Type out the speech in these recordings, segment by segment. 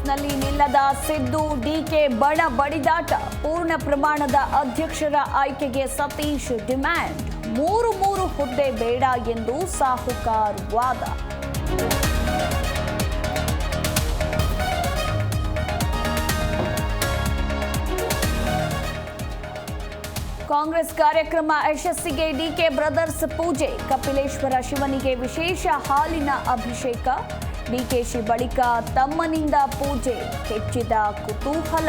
ಬಸ್ನಲ್ಲಿ ನಿಲ್ಲದ ಸಿದ್ದು ಡಿಕೆ ಬಣ ಬಡಿದಾಟ ಪೂರ್ಣ ಪ್ರಮಾಣದ ಅಧ್ಯಕ್ಷರ ಆಯ್ಕೆಗೆ ಸತೀಶ್ ಡಿಮ್ಯಾಂಡ್ ಮೂರು ಹುದ್ದೆ ಬೇಡ ಎಂದು ಸಾಹುಕಾರ್ ವಾದ. ಕಾಂಗ್ರೆಸ್ ಕಾರ್ಯಕ್ರಮ ಯಶಸ್ಸಿಗೆ ಡಿಕೆ ಬ್ರದರ್ಸ್ ಪೂಜೆ. ಕಪಿಲೇಶ್ವರ ಶಿವನಿಗೆ ವಿಶೇಷ ಹಾಲಿನ ಅಭಿಷೇಕ. ಡಿಕೆಶಿ ಬಳಿಕ ತಮ್ಮನಿಂದ ಪೂಜೆ ಹೆಚ್ಚಿದ ಕುತೂಹಲ.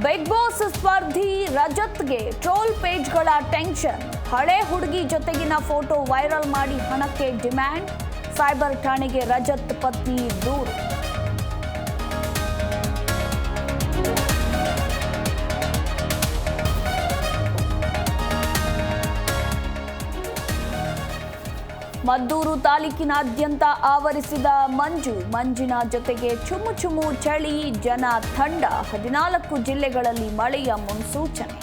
ಬಿಗ್ ಬಾಸ್ ಸ್ಪರ್ಧಿ ರಜತ್ಗೆ ಟ್ರೋಲ್ ಪೇಜ್ಗಳ ಟೆನ್ಷನ್. ಹಳೆ ಹುಡುಗಿ ಜೊತೆಗಿನ ಫೋಟೋ ವೈರಲ್ ಮಾಡಿ ಹಣಕ್ಕೆ ಡಿಮ್ಯಾಂಡ್. ಸೈಬರ್ ಠಾಣೆಗೆ ರಜತ್ ಪತ್ನಿ ದೂರು. ಮದ್ದೂರು ತಾಲೂಕಿನಾದ್ಯಂತ ಆವರಿಸಿದ ಮಂಜಿನ ಜೊತೆಗೆ ಚುಮು ಚಳಿ, ಜನ ಥಂಡ. 14 ಜಿಲ್ಲೆಗಳಲ್ಲಿ ಮಳೆಯ ಮುನ್ಸೂಚನೆ.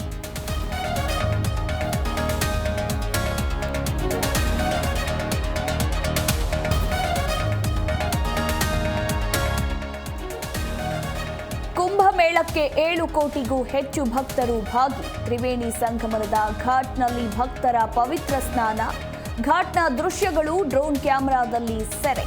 ಕುಂಭಮೇಳಕ್ಕೆ 7 ಕೋಟಿಗೂ ಹೆಚ್ಚು ಭಕ್ತರು ಭಾಗಿ. ತ್ರಿವೇಣಿ ಸಂಗಮದ ಘಾಟ್ನಲ್ಲಿ ಭಕ್ತರ ಪವಿತ್ರ ಸ್ನಾನ. ಘಾಟ್ನ ದೃಶ್ಯಗಳು ಡ್ರೋನ್ ಕ್ಯಾಮೆರಾದಲ್ಲಿ ಸೆರೆ.